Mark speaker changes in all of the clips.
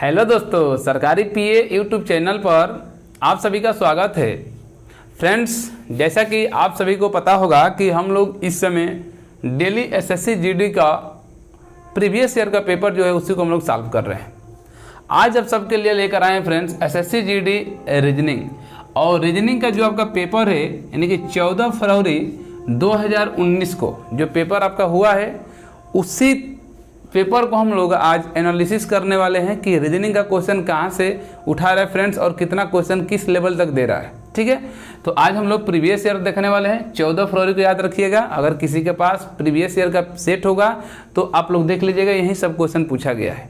Speaker 1: Hello दोस्तों, सरकारी पीए YouTube channel पर आप सभी का स्वागत है। फ्रेंड्स, जैसा कि आप सभी को पता होगा कि हम लोग इस समय डेली एसएससी जीडी का प्रीवियस ईयर का पेपर जो है उसी को हम लोग सॉल्व कर रहे हैं। आज आप सबके लिए लेकर आए हैं फ्रेंड्स एसएससी जीडी रीजनिंग। और रीजनिंग का जो आपका पेपर है यानी कि 14 फरवरी 2019 को जो पेपर आपका हुआ है उसी पेपर को हम लोग आज एनालिसिस करने वाले हैं कि रीजनिंग का क्वेश्चन कहाँ से उठा रहा है फ्रेंड्स और कितना क्वेश्चन किस लेवल तक दे रहा है। ठीक है, तो आज हम लोग प्रीवियस ईयर देखने वाले हैं। 14 फरवरी को याद रखिएगा। अगर किसी के पास प्रीवियस ईयर का सेट होगा तो आप लोग देख लीजिएगा, यही सब क्वेश्चन पूछा गया है।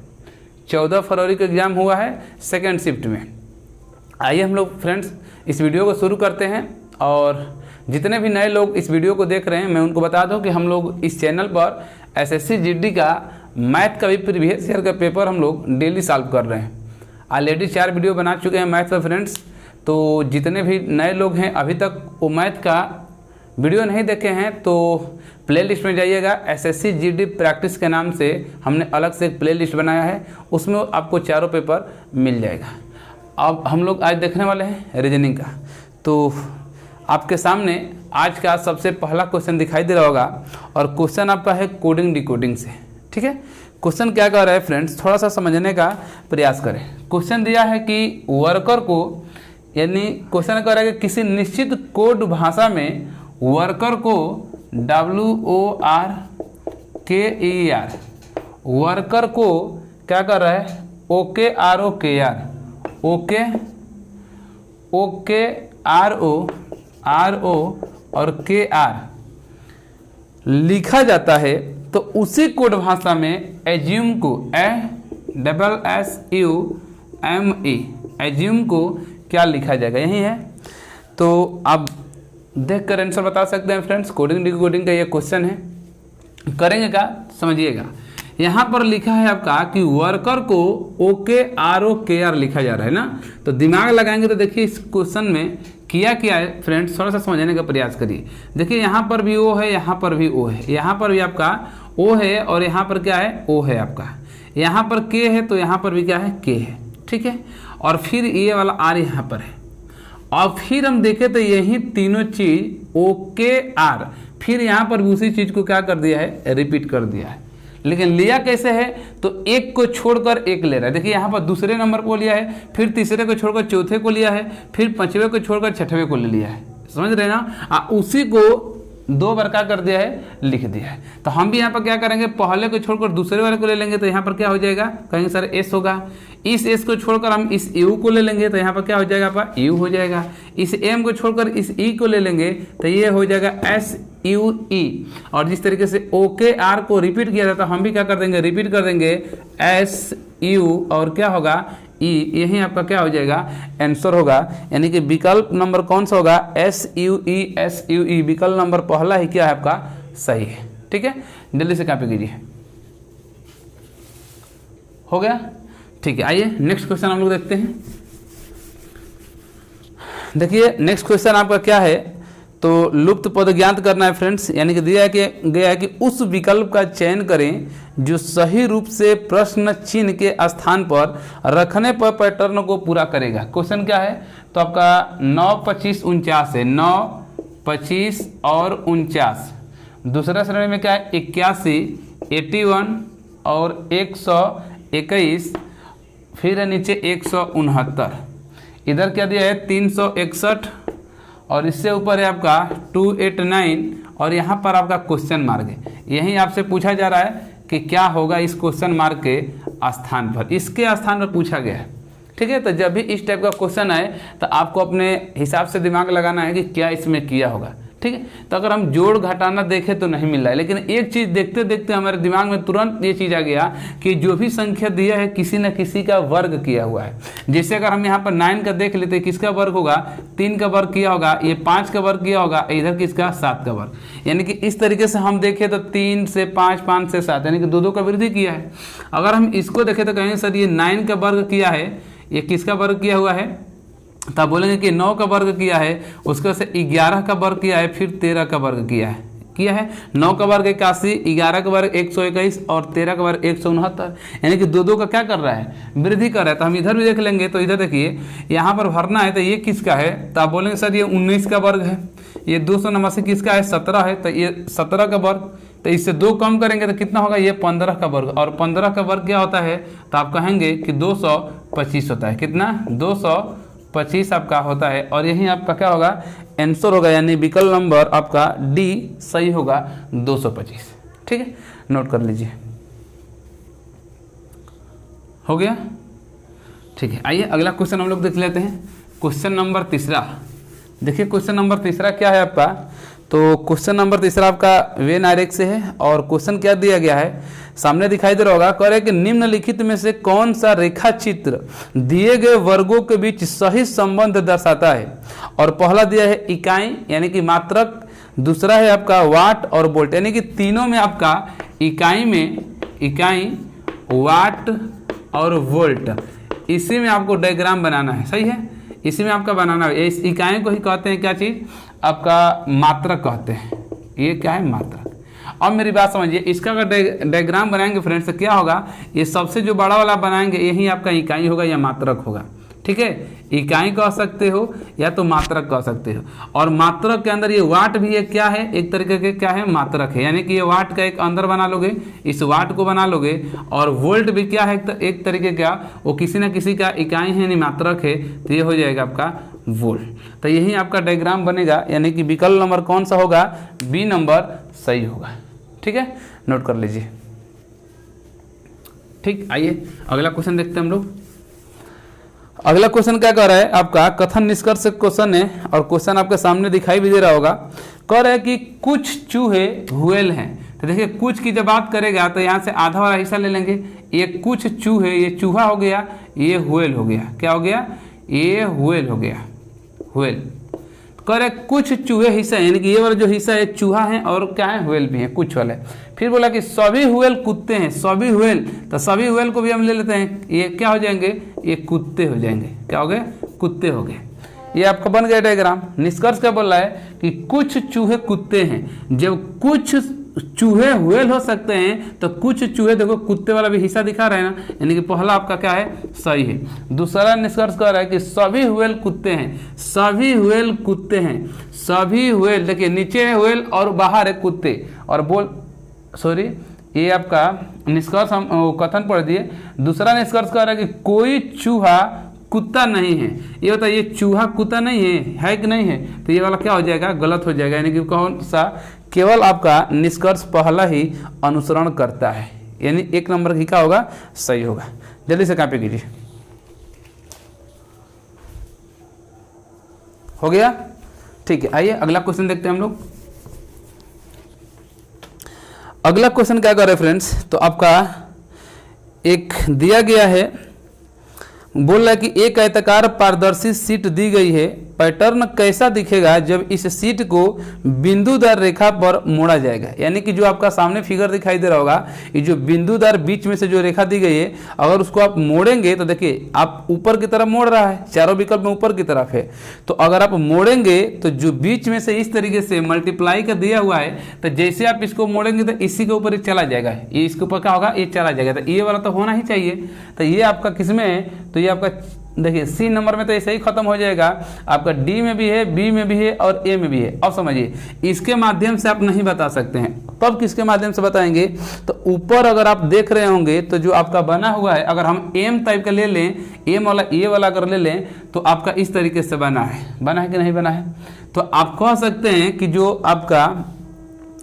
Speaker 1: 14 फरवरी को एग्जाम हुआ है सेकेंड शिफ्ट में। आइए हम लोग फ्रेंड्स इस वीडियो को शुरू करते हैं। और जितने भी नए लोग इस वीडियो को देख रहे हैं मैं उनको बता दूं कि हम लोग इस चैनल पर एसएससी जीडी का मैथ का भी प्रीवियस ईयर का पेपर हम लोग डेली सॉल्व कर रहे हैं। ऑलरेडी 4 वीडियो बना चुके हैं मैथ पर फ्रेंड्स। तो जितने भी नए लोग हैं अभी तक वो मैथ का वीडियो नहीं देखे हैं तो प्लेलिस्ट में जाइएगा। एसएससी जीडी प्रैक्टिस के नाम से हमने अलग से एक प्लेलिस्ट बनाया है, उसमें आपको चारों पेपर मिल जाएगा। अब हम लोग आज देखने वाले हैं रीजनिंग का। तो आपके सामने आज का सबसे पहला क्वेश्चन दिखाई दे रहा होगा और क्वेश्चन आपका है कोडिंग डिकोडिंग से। ठीक है, क्वेश्चन क्या कर रहा है फ्रेंड्स, थोड़ा सा समझने का प्रयास करें। क्वेश्चन दिया है कि वर्कर को, यानी क्वेश्चन कर रहा है कि किसी निश्चित कोड भाषा में वर्कर को WORKER वर्कर को क्या कर रहा है OKROKR RO और KR लिखा जाता है, तो उसी कोड भाषा में एज्यूम को ASSUME एज्यूम को क्या लिखा जाएगा, यही है। तो आप देख कर आंसर बता सकते हैं फ्रेंड्स। कोडिंग डिकोडिंग का ये क्वेश्चन है, करेंगे क्या समझिएगा। यहाँ पर लिखा है आपका कि वर्कर को OKROKR लिखा जा रहा है ना, तो दिमाग लगाएंगे तो देखिए इस क्वेश्चन में किया है फ्रेंड्स, थोड़ा सा समझने का प्रयास करिए। देखिए यहाँ पर भी O है, यहाँ पर भी O है, यहाँ पर भी आपका O है और यहाँ पर क्या है O है आपका, यहाँ पर K है तो यहाँ पर भी क्या है K है। ठीक है, और फिर ये वाला R यहाँ पर है। और फिर हम देखें तो यही तीनों चीज OKR फिर यहाँ पर भी उसी चीज को क्या कर दिया है, रिपीट कर दिया है। लेकिन लिया कैसे है, तो एक को छोड़कर एक ले रहा है। देखिए यहाँ पर दूसरे नंबर को लिया है, फिर तीसरे को छोड़कर चौथे को लिया है, फिर पांचवें को छोड़कर छठवें को ले लिया है। समझ रहे ना, उसी को 2 बार क्या कर दिया है, लिख दिया है। तो हम भी यहाँ पर क्या करेंगे, पहले को छोड़कर दूसरे वाले को ले लेंगे तो यहाँ पर क्या हो जाएगा, कहेंगे सर S होगा। इस S को छोड़कर हम इस U को ले लेंगे तो यहाँ पर क्या हो जाएगा आपका U हो जाएगा। इस M को छोड़कर इस E को ले लेंगे तो ये हो जाएगा SUE। और जिस तरीके से OKR को रिपीट किया जाता है हम भी क्या कर देंगे, रिपीट कर देंगे SU और क्या होगा E। यही आपका क्या हो जाएगा, आंसर होगा। यानी कि विकल्प नंबर कौन सा होगा, SUE विकल्प नंबर पहला ही क्या है आपका सही है। ठीक है, जल्दी से कॉपी कीजिए। हो गया, ठीक है। आइए नेक्स्ट क्वेश्चन हम लोग देखते हैं। देखिए नेक्स्ट क्वेश्चन आपका क्या है, तो लुप्त पद ज्ञात करना है फ्रेंड्स। यानी कि दिया गया है कि उस विकल्प का चयन करें जो सही रूप से प्रश्न चिन्ह के स्थान पर रखने पर पैटर्न को पूरा करेगा। क्वेश्चन क्या है, तो आपका 9, 25, 49 है। 9, 25 और 49। दूसरा श्रेणी में क्या है 81, 81 और 121, फिर है नीचे 169। इधर क्या दिया है 361 और इससे ऊपर है आपका 289 और यहाँ पर आपका क्वेश्चन मार्क है। यही आपसे पूछा जा रहा है कि क्या होगा इस क्वेश्चन मार्क के स्थान पर, इसके स्थान पर पूछा गया है। ठीक है, तो जब भी इस टाइप का क्वेश्चन आए तो आपको अपने हिसाब से दिमाग लगाना है कि क्या इसमें किया होगा। ठीक है, तो अगर हम जोड़ घटाना देखें तो नहीं मिल रहा है, लेकिन एक चीज़ देखते देखते हमारे दिमाग में तुरंत ये चीज़ आ गया कि जो भी संख्या दिया है किसी न किसी का वर्ग किया हुआ है। जैसे अगर हम यहाँ पर 9 का देख लेते हैं, किसका वर्ग होगा, 3 का वर्ग किया होगा, ये 5 का वर्ग किया होगा, इधर किसका 7 का वर्ग। यानी कि इस तरीके से हम देखें तो 3 से 5, 5 से 7 यानी कि 2 का वृद्धि किया है। अगर हम इसको देखें तो कहेंगे सर ये 9 का वर्ग किया है, ये किसका वर्ग किया हुआ है, तब बोलेंगे कि 9 का वर्ग किया है, उसके से 11 का वर्ग किया है, फिर 13 का वर्ग किया है। किया है। 9 का वर्ग 81, 11 का वर्ग 121 और 13 का वर्ग 169, यानी कि दो का क्या कर रहा है, वृद्धि कर रहा है। तो हम इधर भी देख लेंगे, तो इधर देखिए यहाँ पर भरना है, तो ये किसका है, तो आप बोलेंगे सर ये 19 का वर्ग है। ये 289 किसका है, 17 है, तो ये 17 का वर्ग, तो इससे 2 कम करेंगे तो कितना होगा, ये 15 का वर्ग, और 15 का वर्ग क्या होता है, तो आप कहेंगे कि 225 होता है। कितना, 225 आपका होता है, और यही आपका क्या होगा, आंसर होगा, यानी विकल्प नंबर आपका डी सही होगा, 225। ठीक है, नोट कर लीजिए, हो गया। ठीक है, आइए अगला क्वेश्चन हम लोग देख लेते हैं। क्वेश्चन नंबर तीसरा, देखिए क्वेश्चन नंबर तीसरा क्या है आपका, तो क्वेश्चन नंबर तीसरा आपका वेन आरेख से है, और क्वेश्चन क्या दिया गया है, सामने दिखाई दे रहा होगा। कह रहे हैं कि निम्नलिखित में से कौन सा रेखा चित्र दिए गए वर्गों के बीच सही संबंध दर्शाता है। और पहला दिया है इकाई यानी कि मात्रक, दूसरा है आपका वाट और वोल्ट, यानी कि तीनों में आपका इकाई वाट और वोल्ट, इसी में आपको डायग्राम बनाना है। सही है, इसी में आपका बनाना है। इस इकाई को ही कहते हैं क्या चीज़, आपका मात्रक कहते हैं। ये क्या है, मात्रक। अब मेरी बात समझिए, इसका अगर डायग्राम बनाएंगे फ्रेंड्स तो क्या होगा, ये सबसे जो बड़ा वाला बनाएंगे यही आपका इकाई होगा या मात्रक होगा। ठीक है, इकाई कह सकते हो या तो मात्रक कह सकते हो। और मात्रक के अंदर ये वाट भी है, क्या है, एक तरीके के क्या है, मात्रक है, यानी कि ये वाट का एक अंदर बना लोगे, इस वाट को बना लोगे। और वोल्ट भी क्या है, तो एक तरीके का वो किसी न किसी का इकाई है, यानी मात्रक है, तो ये हो जाएगा आपका वोल्ट। तो यही आपका डायग्राम बनेगा, यानी कि विकल्प नंबर कौन सा होगा, बी नंबर सही होगा। ठीक है, नोट कर लीजिए। ठीक, आइए अगला क्वेश्चन देखते हैं हम लोग। अगला क्वेश्चन क्या कह रहा है आपका, कथन निष्कर्ष क्वेश्चन है, और क्वेश्चन आपके सामने दिखाई भी दे रहा होगा। कह रहा है कि कुछ चूहे हुएल हैं। तो देखिए कुछ की जब बात करेगा तो यहाँ से आधा वाला हिस्सा ले लेंगे। ये कुछ चूहे, ये चूहा हो गया, ये हुएल हो गया। क्या हो गया, ये हुएल हो गया, हुएल। कह रहे कुछ चूहे हिस्सा, यानी कि ये वाला जो हिस्सा है चूहा है और क्या है, हुएल भी है, कुछ वाले। फिर बोला कि सभी हुएल कुत्ते हैं, सभी हुएल, तो सभी हुएल को भी हम ले लेते हैं, ये क्या हो जाएंगे, ये कुत्ते हो जाएंगे। क्या हो गए, कुत्ते हो गए। ये आपका बन गया डायग्राम। निष्कर्ष क्या बोल रहा है कि कुछ चूहे कुत्ते हैं। जब कुछ चूहे हुएल हो सकते हैं तो कुछ चूहे, देखो कुत्ते वाला भी हिस्सा दिखा रहे हैं ना, यानी कि पहला आपका क्या है, सही है। दूसरा निष्कर्ष कर रहा है कि सभी हुएल कुत्ते हैं, सभी हुएल कुत्ते हैं, सभी हुएल, देखिए नीचे है हुएल और बाहर है कुत्ते। और सॉरी, ये आपका निष्कर्ष हम कथन पढ़ दिए। दूसरा निष्कर्ष कर रहा है कि कोई चूहा कुत्ता नहीं है। ये होता है, ये चूहा कुत्ता नहीं है कि नहीं है, तो ये वाला क्या हो जाएगा, गलत हो जाएगा। यानी कि कौन सा, केवल आपका निष्कर्ष पहला ही अनुसरण करता है, यानी 1 नंबर ही क्या होगा, सही होगा। जल्दी से कॉपी कीजिए, हो गया। ठीक है, आइए अगला क्वेश्चन देखते हैं हम लोग। अगला क्वेश्चन क्या कर रहे हैं फ्रेंड्स, तो आपका एक दिया गया है, बोल रहा है कि एक आयताकार पारदर्शी शीट दी गई है। पैटर्न कैसा दिखेगा जब इस शीट को बिंदुदार रेखा पर मोड़ा जाएगा। यानी कि जो आपका सामने फिगर दिखाई दे रहा होगा, ये जो बिंदुदार बीच में से जो रेखा दी गई है, अगर उसको आप मोड़ेंगे तो देखिए आप ऊपर की तरफ मोड़ रहा है, चारों विकल्प में ऊपर की तरफ है। तो अगर आप मोड़ेंगे तो जो बीच में से इस तरीके से मल्टीप्लाई का दिया हुआ है, तो जैसे आप इसको मोड़ेंगे तो इसी के ऊपर चला जाएगा, ये इसके ऊपर क्या होगा, ये चला जाएगा। तो ये वाला तो होना ही चाहिए। तो ये आपका किसमें है, तो ये आपका देखिए सी नंबर में तो ऐसे ही खत्म हो जाएगा। आपका डी में भी है, बी में भी है और ए में भी है। अब समझिए, इसके माध्यम से आप नहीं बता सकते हैं, तब किसके माध्यम से बताएंगे, तो ऊपर अगर आप देख रहे होंगे तो जो आपका बना हुआ है, अगर हम एम टाइप का ले लें, एम वाला ए वाला अगर ले लें तो आपका इस तरीके से बना है कि नहीं बना है। तो आप कह सकते हैं कि जो आपका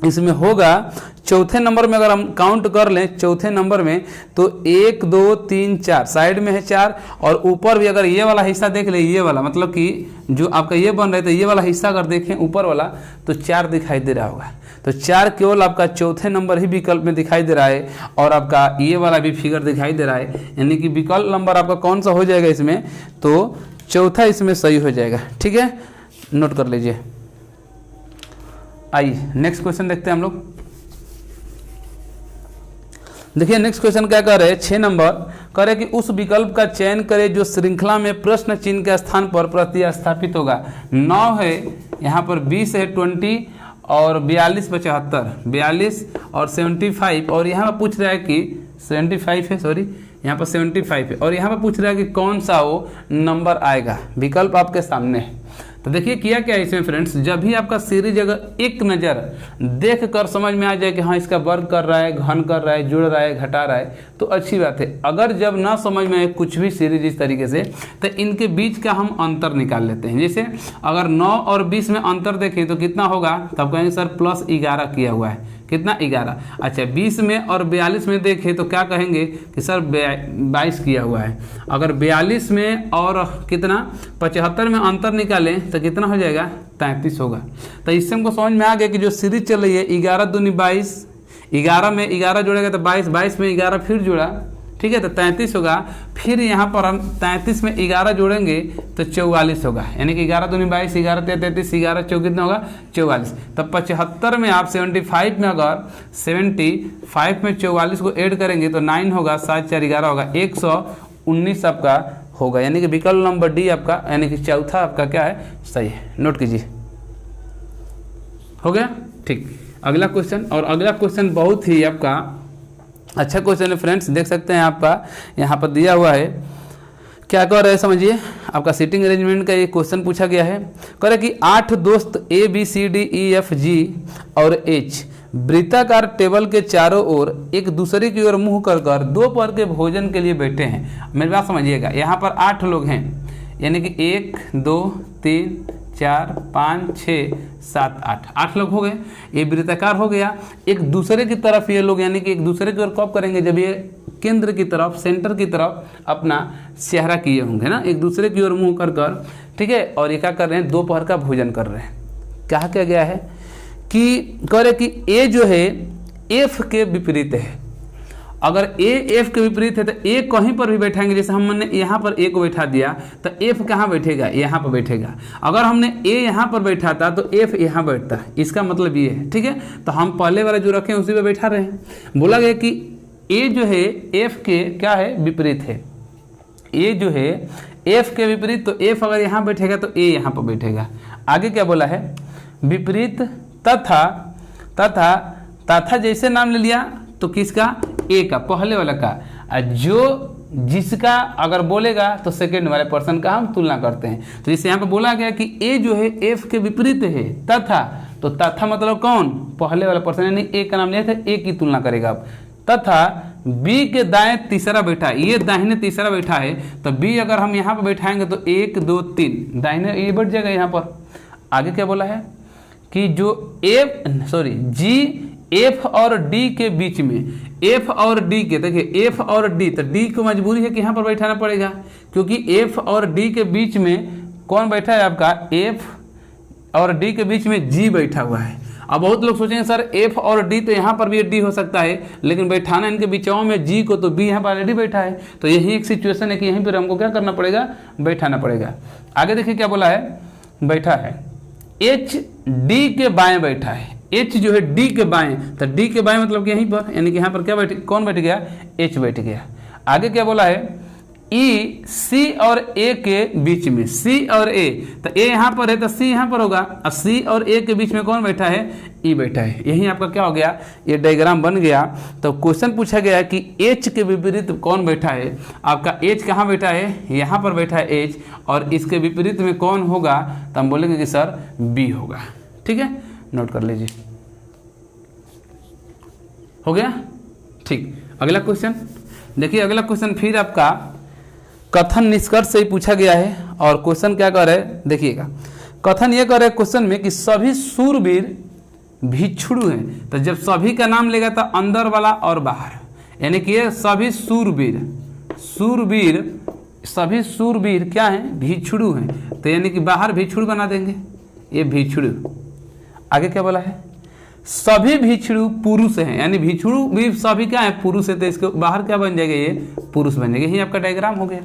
Speaker 1: इसमें होगा चौथे नंबर में, अगर हम काउंट कर लें चौथे नंबर में, तो 1 2 3 4 साइड में है 4, और ऊपर भी अगर ये वाला हिस्सा देख ले, ये वाला मतलब कि जो आपका ये बन रहा है, तो ये वाला हिस्सा अगर देखें ऊपर वाला तो 4 दिखाई दे रहा होगा। तो 4 केवल आपका चौथे नंबर ही विकल्प में दिखाई दे रहा है, और आपका ये वाला भी फिगर दिखाई दे रहा है। यानी कि विकल्प नंबर आपका कौन सा हो जाएगा इसमें, तो चौथा इसमें सही हो जाएगा। ठीक है, नोट कर लीजिए। आइए नेक्स्ट क्वेश्चन देखते हैं हम लोग। देखिए नेक्स्ट क्वेश्चन क्या कर रहे हैं, 6 नंबर कह रहे कि उस विकल्प का चयन करें जो श्रृंखला में प्रश्न चिन्ह के स्थान पर प्रतिस्थापित होगा। 9 है, यहाँ पर 20 है, 20 और 42 75, 42 और 75, और यहाँ पर पूछ रहा है कि 75 है, सॉरी यहाँ पर 75 है, और यहाँ पर पूछ रहा है कि कौन सा वो नंबर आएगा। विकल्प आपके सामने है। तो देखिए किया क्या है इसमें फ्रेंड्स, जब भी आपका सीरीज अगर एक नज़र देख कर समझ में आ जाए कि हाँ इसका वर्ग कर रहा है, घन कर रहा है, जुड़ रहा है, घटा रहा है, तो अच्छी बात है। अगर जब ना समझ में आए कुछ भी सीरीज इस तरीके से, तो इनके बीच का हम अंतर निकाल लेते हैं। जैसे अगर 9 और 20 में अंतर देखें तो कितना होगा, तब कहेंगे सर +11 किया हुआ है, कितना 11। अच्छा 20 में और 42 में देखें तो क्या कहेंगे कि सर 22 किया हुआ है। अगर 42 में और कितना 75 में अंतर निकालें तो कितना हो जाएगा, 33 होगा। तो इससे हमको समझ में आ गया कि जो सीरीज चल रही है 11 दूनी 22, 11 में 11 जोड़ेगा तो 22, 22 में 11 फिर जुड़ा, ठीक है, तो 33 होगा। फिर यहाँ पर हम 33 में 11 जोड़ेंगे तो 44 होगा, यानी कि 11 दूनी 22, 11 33, 11 चौ कितना होगा 44। तब 75 में आप 75 में अगर 75 में 44 को ऐड करेंगे तो 9 होगा, 7 4 11 होगा, 119 आपका होगा। यानी कि विकल्प नंबर डी आपका, यानी कि चौथा आपका क्या है, सही है। नोट कीजिए, हो गया, ठीक। अगला क्वेश्चन, और अगला क्वेश्चन बहुत ही आपका अच्छा क्वेश्चन है फ्रेंड्स, देख सकते हैं आपका यहाँ पर दिया हुआ है। क्या कर रहे हैं समझिए, आपका सीटिंग अरेंजमेंट का ये क्वेश्चन पूछा गया है। कह रहे कि 8 दोस्त ABCDEFG और H वृत्ताकार टेबल के चारों ओर एक दूसरे की ओर मुंह कर कर दोपहर के भोजन के लिए बैठे हैं। मेरी बात समझिएगा, यहाँ पर 8 लोग हैं, यानी कि 1 2 3 4 5 6 7 8 लोग हो गए। ये वृत्ताकार हो गया, एक दूसरे की तरफ ये लोग, यानी कि एक दूसरे की ओर कब करेंगे, जब ये केंद्र की तरफ, सेंटर की तरफ अपना चेहरा किए होंगे ना, एक दूसरे की ओर मुंह कर कर, ठीक है। और ये क्या कर रहे हैं, दोपहर का भोजन कर रहे हैं। कहा क्या गया है कि कह रहे कि ए जो है एफ के विपरीत है। अगर ए एफ के विपरीत है तो ए कहीं पर भी बैठाएंगे, जैसे हमने यहाँ पर ए को बैठा दिया तो एफ कहाँ बैठेगा, यहाँ पर बैठेगा। अगर हमने ए यहाँ पर बैठा था तो एफ यहाँ बैठता, इसका मतलब ये है, ठीक है। तो हम पहले वाला जो रखे हैं उसी पे बैठा रहे हैं। बोला गया कि ए जो है एफ के क्या है, विपरीत है। ए जो है एफ के विपरीत, तो एफ अगर यहाँ बैठेगा तो ए यहाँ पर बैठेगा। आगे क्या बोला है, विपरीत तथा तथा तथा जैसे नाम ले लिया तो किसका, ए का, पहले वाला का। जो जिसका अगर बोलेगा तो सेकंड वाले पर्सन का हम तुलना करते हैं। तो जैसे यहाँ पे बोला गया कि ए जो है एफ के विपरीत है, तथा, तो तथा मतलब कौन, पहले वाला पर्सन, यानी ए का नाम लिया था, ए की तुलना करेगा आप। तथा बी के दाएं तीसरा बैठा है, ये दाहिने तीसरा बैठा है, तो बी अगर हम यहाँ पर बैठाएंगे तो 1 2 3 दाहिने ये बैठ जाएगा यहाँ पर। आगे क्या बोला है कि जो जी एफ और डी के बीच में, एफ और डी के, देखिए एफ और डी, तो डी को मजबूरी है कि यहाँ पर बैठाना पड़ेगा, क्योंकि एफ और डी के बीच में कौन बैठा है आपका, एफ और डी के बीच में जी बैठा हुआ है। अब बहुत लोग सोचेंगे सर एफ और डी, तो यहाँ पर भी डी हो सकता है, लेकिन बैठाना इनके बीचों में जी को, तो बी यहाँ पर ऑलरेडी बैठा है। तो यही एक सिचुएशन है कि यहीं पर हमको क्या करना पड़ेगा, बैठाना पड़ेगा। आगे देखिए क्या बोला है, बैठा है एच डी के बाएं बैठा है। एच जो है डी के बाएं, तो डी के बाएं मतलब कि यहीं पर, यानी कि यहाँ पर क्या बैठ, कौन बैठ गया, एच बैठ गया। आगे क्या बोला है, ई सी और ए के बीच में, सी और ए, तो ए यहाँ पर है तो सी यहाँ पर होगा, और सी और ए के बीच में कौन बैठा है, ई बैठा है। यही आपका क्या हो गया, ये डायग्राम बन गया। तो क्वेश्चन पूछा गया कि एच के विपरीत कौन बैठा है, आपका एच कहाँ बैठा है, यहाँ पर बैठा है एच, और इसके विपरीत में कौन होगा, तो हम बोलेंगे कि सर बी होगा। ठीक है, नोट कर लीजिए, हो गया, ठीक। अगला क्वेश्चन देखिए, अगला क्वेश्चन फिर आपका कथन निष्कर्ष से ही पूछा गया है। और क्वेश्चन क्या कर रहे हैं देखिएगा, कथन ये कर रहे हैं क्वेश्चन में कि सभी शूरवीर भिक्षुड़ु हैं। तो जब सभी का नाम लेगा तो अंदर वाला और बाहर, यानी कि ये सभी शूरवीर, शूरवीर, सभी शूरवीर क्या हैं, भिक्षुड़ु हैं। तो यानी कि बाहर भिक्षुड़ बना देंगे, ये भिक्षुड़ु। आगे क्या बोला है, सभी भिक्षुड़ु पुरुष हैं, यानी भिक्षुड़ु भी सभी क्या है, पुरुष है, तो इसके बाहर क्या बन जाएगा, ये पुरुष बन जाएगा। यही आपका डायग्राम हो गया।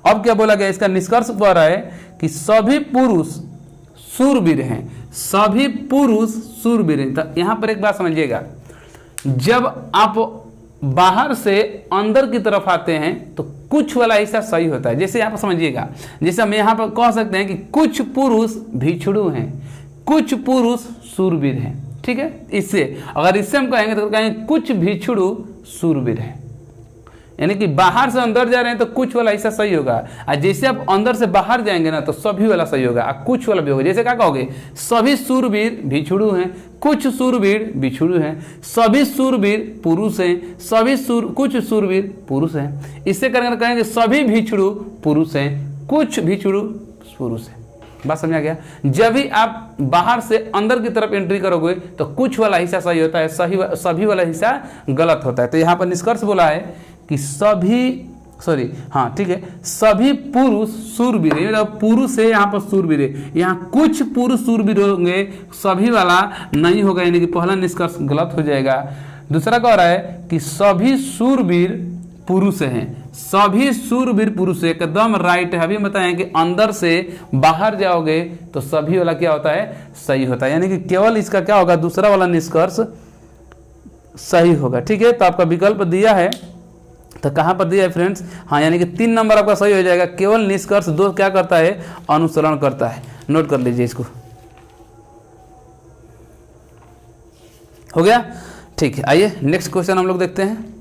Speaker 1: अब क्या बोला गया, इसका निष्कर्ष कह रहा है कि सभी पुरुष शूरवीर हैं, सभी पुरुष शूरवीर हैं। तो यहाँ पर एक बात समझिएगा, जब आप बाहर से अंदर की तरफ आते हैं तो कुछ वाला हिस्सा सही होता है। जैसे यहाँ पर समझिएगा, जैसे हम यहाँ पर कह सकते हैं कि कुछ पुरुष भिक्षुड़ु हैं, कुछ पुरुष शूरवीर हैं। ठीक है, इससे अगर इससे हम कहेंगे तो कहेंगे कुछ भिक्षुड़ु शूरवीर हैं, यानी कि बाहर से अंदर जा रहे हैं तो कुछ वाला हिस्सा सही होगा, और जैसे आप अंदर से बाहर जाएंगे ना तो सभी वाला सही होगा, और कुछ वाला भी होगा। जैसे क्या कहोगे, सभी शूरवीर भिक्षुड़ु हैं, कुछ शूरवीर भिक्षुड़ु हैं, सभी शूरवीर पुरुष हैं, कुछ शूरवीर पुरुष हैं। इससे करके कहेंगे सभी भिक्षुड़ु पुरुष हैं, कुछ भिक्षुड़ु पुरुष हैं। बात समझ आ गया। जब भी आप बाहर से अंदर की तरफ एंट्री करोगे तो कुछ वाला हिस्सा सही होता है, सभी वाला हिस्सा गलत होता है। तो यहाँ पर निष्कर्ष बोला है कि सभी पुरुष शूरवीर, मतलब पुरुष है यहाँ पर शूरवीर है, यहाँ कुछ पुरुष शूरवीर होंगे, सभी वाला नहीं होगा, यानी कि पहला निष्कर्ष गलत हो जाएगा। दूसरा कह रहा है कि सभी शूरवीर पुरुष हैं, सभी शूरवीर पुरुष, एकदम राइट है। अभी बताएं कि अंदर से बाहर जाओगे तो सभी वाला क्या होता है, सही होता है, यानी कि केवल इसका क्या होगा, दूसरा वाला निष्कर्ष सही होगा। ठीक है, तो आपका विकल्प दिया है, तो कहाँ पर दिया है फ्रेंड्स, हाँ, यानी कि 3 नंबर आपका सही हो जाएगा। केवल निष्कर्ष 2 क्या करता है, अनुसरण करता है। नोट कर लीजिए इसको, हो गया। ठीक है, आइए नेक्स्ट क्वेश्चन हम लोग देखते हैं।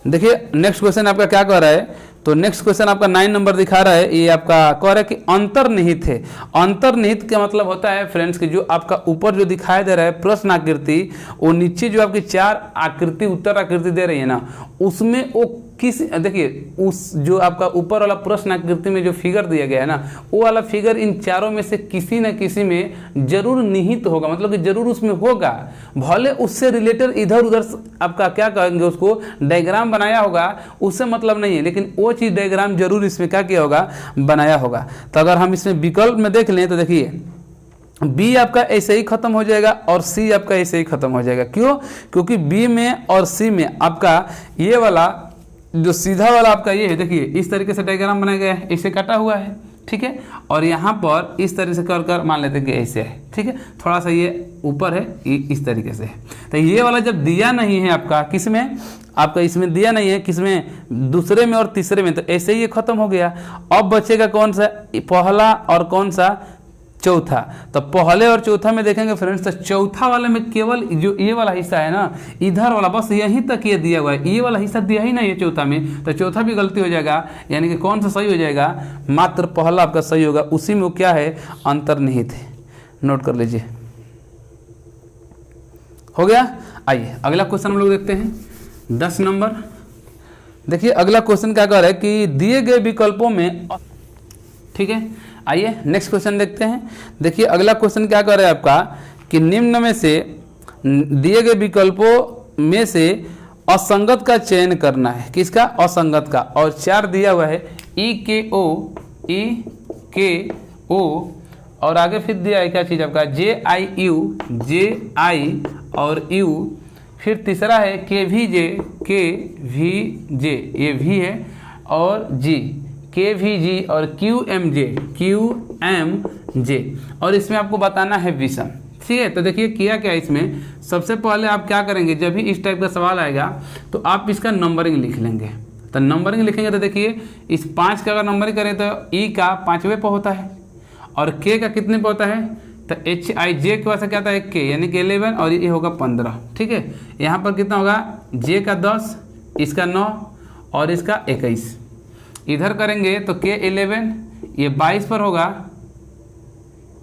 Speaker 1: देखिए नेक्स्ट क्वेश्चन आपका क्या कह रहा है, तो नेक्स्ट क्वेश्चन आपका 9 नंबर दिखा रहा है। ये आपका कह रहा है कि अंतर्निहित है। अंतर्निहित का मतलब होता है फ्रेंड्स कि जो आपका ऊपर जो दिखाई दे रहा है प्रश्न आकृति, वो नीचे जो आपकी 4 आकृति उत्तर आकृति दे रही है ना, उसमें वो किस, देखिए उस जो आपका ऊपर वाला प्रश्न आकृति में जो फिगर दिया गया है ना, वो वाला फिगर इन चारों में से किसी न किसी में जरूर निहित होगा, मतलब कि जरूर उसमें होगा। भले उससे रिलेटेड इधर उधर आपका क्या कहेंगे उसको डायग्राम बनाया होगा, उससे मतलब नहीं है, लेकिन वो चीज़ डायग्राम जरूर इसमें क्या किया होगा, बनाया होगा। तो अगर हम इसमें विकल्प में देख लें तो देखिए बी आपका ऐसे ही खत्म हो जाएगा और सी आपका ऐसे ही खत्म हो जाएगा। क्यों? क्योंकि बी में और सी में आपका ये वाला जो सीधा वाला आपका ये है, देखिए इस तरीके से डायग्राम बनाया गया है, इसे काटा हुआ है, ठीक है, और यहाँ पर इस तरीके से कर मान लेते हैं कि ऐसे है, ठीक है, थोड़ा सा ये ऊपर है, ये इस तरीके से है। तो ये वाला जब दिया नहीं है आपका, किस में, आपका इसमें दिया नहीं है, किस में, दूसरे में और तीसरे में, तो ऐसे ही ये खत्म हो गया। अब बचेगा कौन सा, पहला और कौन सा, चौथा। तो पहले और चौथा में देखेंगे फ्रेंड्स, तो चौथा वाले में केवल जो ये वाला हिस्सा है ना, इधर वाला बस यहीं तक ये दिया हुआ है, ये वाला हिस्सा दिया ही नहीं है चौथा में, तो चौथा भी गलती हो जाएगा। यानी कि कौन सा सही हो जाएगा, मात्र पहला आपका सही होगा, उसी में वो क्या है, अंतर्निहित है। नोट कर लीजिए, हो गया। आइए अगला क्वेश्चन हम लोग देखते हैं 10 नंबर। देखिए अगला क्वेश्चन क्या कर रहा है कि दिए गए विकल्पों में, ठीक है, आइए नेक्स्ट क्वेश्चन देखते हैं। देखिए अगला क्वेश्चन क्या कर रहा है आपका कि निम्न में से दिए गए विकल्पों में से असंगत का चयन करना है। किसका, असंगत का, और 4 दिया हुआ है, ई के ओ और आगे फिर दिया है क्या चीज़ आपका, जे आई और यू, फिर तीसरा है के वी जे, ये भी है, और जी, के वी जी और क्यू एम जे, और इसमें आपको बताना है विषम। ठीक है, तो देखिए किया क्या इसमें, सबसे पहले आप क्या करेंगे, जब भी इस टाइप का सवाल आएगा तो आप इसका नंबरिंग लिख लेंगे। तो नंबरिंग लिखेंगे तो देखिए इस 5 का अगर नंबरिंग करें तो ई का 5वें पर होता है, और के का कितने पर होता है, तो एच आई जे के वजह से क्या आता है के, यानी कि 11, और ये होगा 15। ठीक है, यहाँ पर कितना होगा, जे का 10, इसका 9 और इसका 21। इधर करेंगे तो के 11, ये 22 पर होगा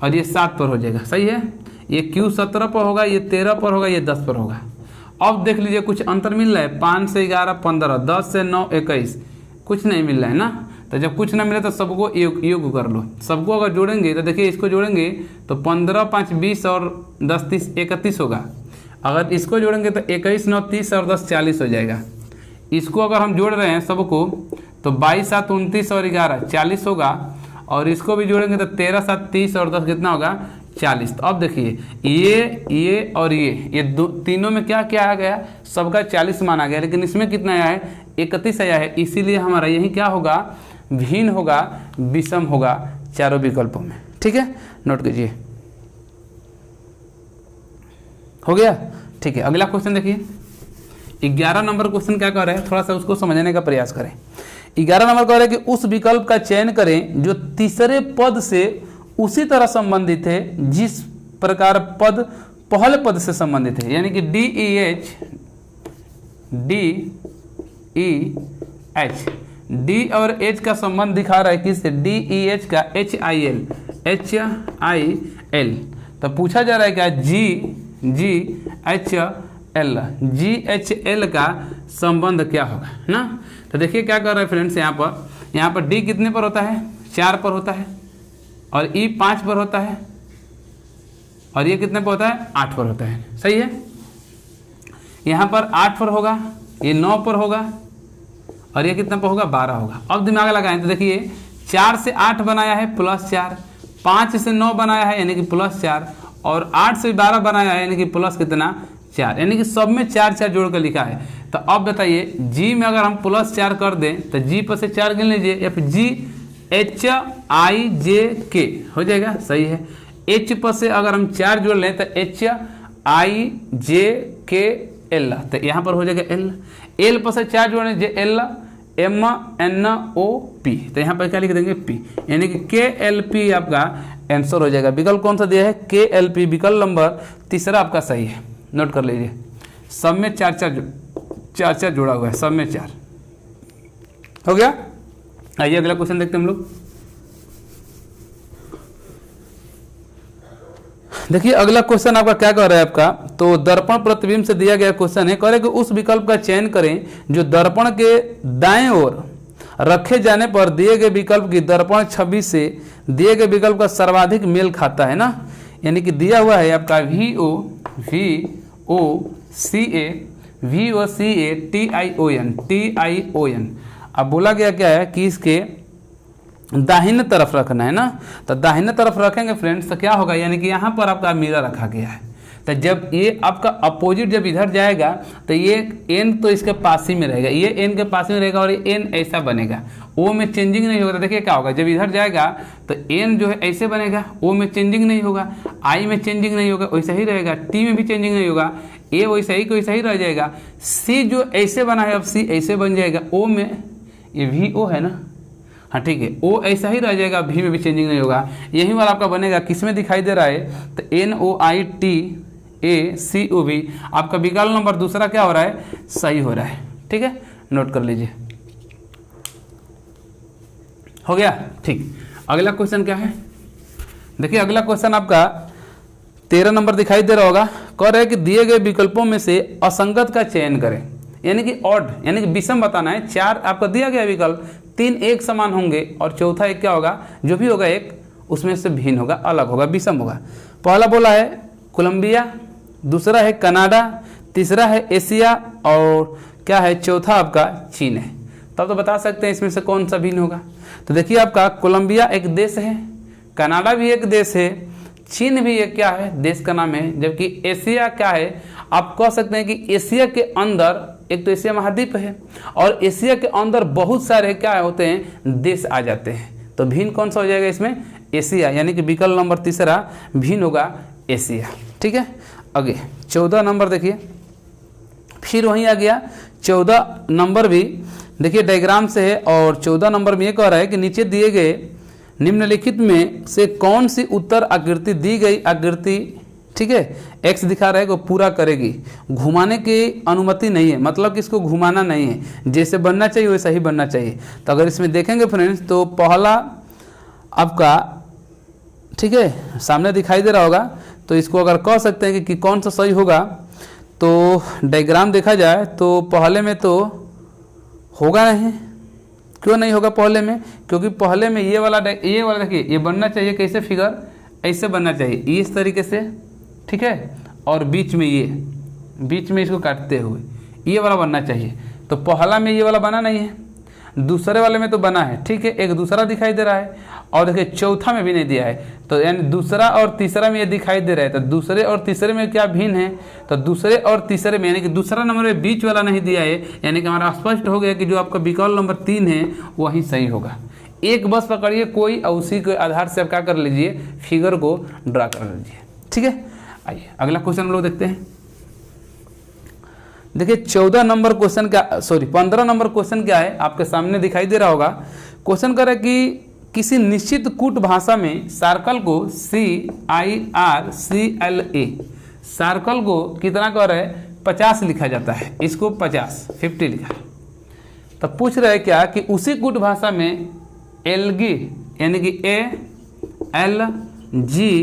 Speaker 1: और ये 7 पर हो जाएगा, सही है। ये क्यू 17 पर होगा, ये 13 पर होगा, ये 10 पर होगा। अब देख लीजिए कुछ अंतर मिल रहा है, 5 से 11 15, 10 से 9 21, कुछ नहीं मिल रहा है ना। तो जब कुछ ना मिले तो सबको योग कर लो। सबको अगर जोड़ेंगे तो देखिए इसको जोड़ेंगे तो 15 5 20 और 10 30 31 होगा। अगर इसको जोड़ेंगे तो 21 9 30 और 10 40 हो जाएगा। इसको अगर हम जोड़ रहे हैं सबको तो 22 7 29 और 11 40 होगा, और इसको भी जोड़ेंगे तो 13 7 30 और 10 कितना होगा, 40। तो अब देखिए ये और ये तीनों में क्या क्या आ गया, सबका 40 मान आ गया, लेकिन इसमें कितना आया है, 31 आया है। इसीलिए हमारा यही क्या होगा, भिन्न होगा, विषम होगा चारों विकल्पों में। ठीक है, नोट कीजिए, हो गया। ठीक है, अगला क्वेश्चन देखिए 11 नंबर क्वेश्चन क्या कर रहा है, थोड़ा सा उसको समझने का प्रयास करें। 11 नंबर कह रहे हैं कि उस विकल्प का चयन करें जो तीसरे पद से उसी तरह संबंधित है जिस प्रकार पद पहले पद से संबंधित है, यानी कि DEH डी और एच का संबंध दिखा रहा है किससे, DEH का HIL तो पूछा जा रहा है क्या GHL का संबंध क्या होगा ना। तो देखिए क्या कर रहा है फ्रेंड्स, यहाँ पर डी कितने पर होता है, 4 पर होता है, और ई 5 पर होता है, और ये कितने पर होता है, 8 पर होता है, सही है। यहाँ पर 8 पर होगा, ये 9 पर होगा, और ये कितने पर होगा, 12 होगा। अब दिमाग लगाएं तो देखिए 4 से 8 बनाया है +4, 5 से 9 बनाया है यानी कि +4, और 8 से 12 बनाया है यानी कि प्लस कितना, 4, यानी कि सब में 4 जोड़ कर लिखा है। तो अब बताइए जी में अगर हम +4 कर दें तो जी पर से 4 गिन लीजिए, FGHIJK हो जाएगा, सही है। एच पर से अगर हम 4 जोड़ लें तो HIJKL, तो यहाँ पर हो जाएगा L। L पर से 4 जोड़े JL MNOP, तो यहाँ पर क्या लिख देंगे P, यानी कि KLP आपका आंसर हो जाएगा। विकल्प कौन सा दिया है, KLP, विकल्प नंबर तीसरा आपका सही है, नोट कर लीजिए। सब में 4 जोड़ा हुआ है, सब में 4 हो गया। आइए अगला क्वेश्चन देखते हैं हम लोग। देखिए अगला क्वेश्चन आपका क्या कर रहा है आपका, तो दर्पण प्रतिबिंब से दिया गया क्वेश्चन है, कह रहे कि उस विकल्प का चयन करें जो दर्पण के दाएं ओर रखे जाने पर दिए गए विकल्प की दर्पण छवि से दिए गए विकल्प का सर्वाधिक मेल खाता है ना। यानी कि दिया हुआ है आपका VOCA TION। अब बोला गया क्या है कि इसके दाहिने तरफ रखना है ना, तो दाहिने तरफ रखेंगे फ्रेंड्स तो क्या होगा, यानी कि यहाँ पर आपका मिरर रखा गया है, तो जब ये आपका अपोजिट जब इधर जाएगा तो ये एन तो इसके पास ही में रहेगा, ये एन के पास में रहेगा, और ये एन ऐसा बनेगा, ओ में चेंजिंग नहीं होगा। तो देखिए क्या होगा, जब इधर जाएगा तो एन जो है ऐसे बनेगा, ओ में चेंजिंग नहीं होगा, आई में चेंजिंग नहीं होगा, वैसा ही रहेगा, टी में भी चेंजिंग नहीं होगा, ए वैसा ही कोई सही रह जाएगा, सी जो ऐसे बना है अब सी ऐसे बन जाएगा, ओ में ये VO है ना, हाँ ठीक है, ओ ऐसा ही रह जाएगा, भी में भी चेंजिंग नहीं होगा। यही वाला आपका बनेगा, किस में दिखाई दे रहा है, तो NOITACOV आपका विकल्प नंबर दूसरा क्या हो रहा है, सही हो रहा है, ठीक है, नोट कर लीजिए, हो गया ठीक। अगला क्वेश्चन क्या है, देखिए अगला क्वेश्चन आपका 13 नंबर दिखाई दे रहा होगा, कह रहे हैं कि दिए गए विकल्पों में से असंगत का चयन करें, यानी कि ऑड यानी कि विषम बताना है। 4 आपका दिया गया विकल्प, 3 एक समान होंगे और चौथा एक क्या होगा, जो भी होगा एक उसमें से भिन्न होगा, अलग होगा, विषम होगा। पहला बोला है कोलंबिया, दूसरा है कनाडा, तीसरा है एशिया, और क्या है चौथा आपका चीन है। तब तो बता सकते हैं इसमें से कौन सा भिन्न होगा। तो देखिए आपका कोलंबिया एक देश है, कनाडा भी एक देश है, चीन भी एक क्या है देश का नाम है, जबकि एशिया क्या है, आप कह सकते हैं कि एशिया के अंदर एक तो एशिया महाद्वीप है, और एशिया के अंदर बहुत सारे क्या होते हैं देश आ जाते हैं। तो भिन्न कौन सा हो जाएगा इसमें, एशिया, यानी कि विकल्प नंबर तीसरा भिन्न होगा एशिया, ठीक है। आगे 14 नंबर देखिए, फिर वहीं आ गया 14 नंबर भी देखिए डायग्राम से है, और 14 नंबर में ये कह रहा है कि नीचे दिए गए निम्नलिखित में से कौन सी उत्तर आकृति दी गई आकृति, ठीक है, एक्स दिखा रहा है को पूरा करेगी, घुमाने की अनुमति नहीं है, मतलब कि इसको घुमाना नहीं है, जैसे बनना चाहिए वैसा ही बनना चाहिए। तो अगर इसमें देखेंगे फ्रेंड्स तो पहला आपका ठीक है सामने दिखाई दे रहा होगा, तो इसको अगर कह सकते हैं कि कौन सा सही होगा, तो डायग्राम देखा जाए तो पहले में तो होगा नहीं, क्यों नहीं होगा पहले में, क्योंकि पहले में ये वाला देखिए ये बनना चाहिए कैसे, फिगर ऐसे बनना चाहिए इस तरीके से, ठीक है, और बीच में इसको काटते हुए ये वाला बनना चाहिए। तो पहला में ये वाला बना नहीं है, दूसरे वाले में तो बना है, ठीक है, एक दूसरा दिखाई दे रहा है, और देखिए चौथा में भी नहीं दिया है, तो यानी दूसरा और तीसरा में ये दिखाई दे रहा है, तो दूसरे और तीसरे में क्या भिन्न है, तो दूसरे और तीसरे में यानी कि दूसरा नंबर में बीच वाला नहीं दिया है, यानी कि हमारा स्पष्ट हो गया कि जो आपका विकल्प नंबर 3 है वही सही होगा। एक बस पकड़िए कोई, और उसी के आधार से आप क्या कर लीजिए, फिगर को ड्रा कर लीजिए, ठीक है। आइए अगला क्वेश्चन हम लोग देखते हैं। देखिए 14 नंबर क्वेश्चन का, सॉरी 15 नंबर क्वेश्चन क्या है आपके सामने दिखाई दे रहा होगा। क्वेश्चन कर रहा है कि किसी निश्चित कूट भाषा में सर्कल को CIRCLA सर्कल को कितना कर रहा है 50 लिखा जाता है, इसको 50 लिखा। तब पूछ रहे हैं क्या कि उसी कूट भाषा में एलगी यानी कि ALGAE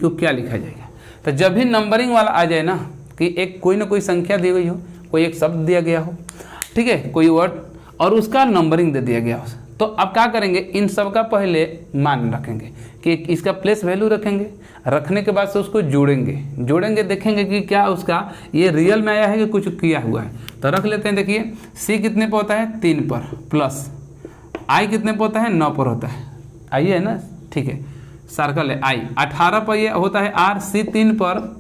Speaker 1: को क्या लिखा जाएगा। तो जब भी नंबरिंग वाला आ जाए ना कि एक कोई ना कोई संख्या दी गई हो, कोई एक शब्द दिया गया हो, ठीक है, कोई वर्ड, और उसका नंबरिंग दे दिया गया हो, तो अब क्या करेंगे, इन सब का पहले मान रखेंगे कि इसका प्लेस वैल्यू रखेंगे, रखने के बाद से उसको जोड़ेंगे देखेंगे कि क्या उसका ये रियल में आया है कि कुछ किया हुआ है। तो रख लेते हैं। देखिए C कितने पर होता है 3 पर, प्लस I कितने पर होता है 9 पर होता है, I है ना, ठीक है, सर्कल है I 18 पर ये होता है R, C 3 पर,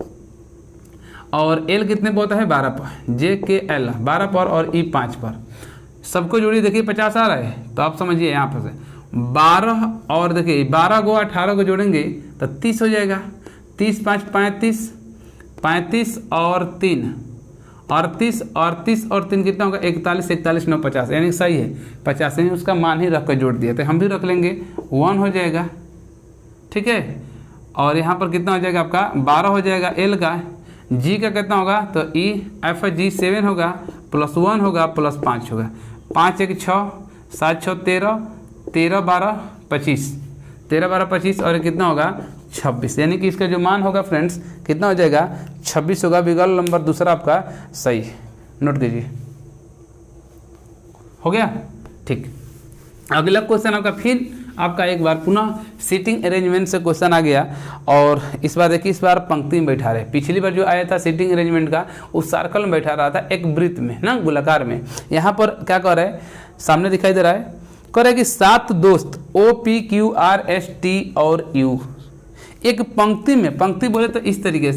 Speaker 1: और L कितने पर होता है 12 पर, JKL 12 पर और E 5 पर। सबको जोड़िए, देखिए 50 आ रहा है, तो आप समझिए यहाँ पर से 12 और देखिए 12 को 18 को जोड़ेंगे तो 30 हो जाएगा। 30 5 35 और 3 38 और 30 और 3 कितना होगा 41, 41 9 50, यानी सही है 50, यानी उसका मान ही रख कर जोड़ दिया। तो हम भी रख लेंगे 1 हो जाएगा, ठीक है। और यहाँ पर कितना हो जाएगा आपका 12 हो जाएगा L का, G का कितना होगा तो EFG 7 होगा, प्लस 1 होगा, प्लस 5 होगा, 5 1 6 7 6 13 13 12 25, 13 12 25 और कितना होगा 26, यानी कि इसका जो मान होगा फ्रेंड्स कितना हो जाएगा 26 होगा। विकल्प नंबर दूसरा आपका सही है, नोट कीजिए। हो गया, ठीक। अगला क्वेश्चन आपका फिर आपका एक बार पुनः सीटिंग अरेंजमेंट से क्वेश्चन आ गया, और इस बार देखिए, इस बार पंक्ति में बैठा रहे। पिछली बार जो आया था सीटिंग अरेंजमेंट का, उस सर्कल में बैठा रहा था एक वृत्त में ना, गोलाकार में। यहाँ पर क्या कर रहा है, सामने दिखाई दे रहा है, कह रहा है कि 7 दोस्त OPQRST और U एक पंक्ति में, पंक्ति बोले तो इस तरीके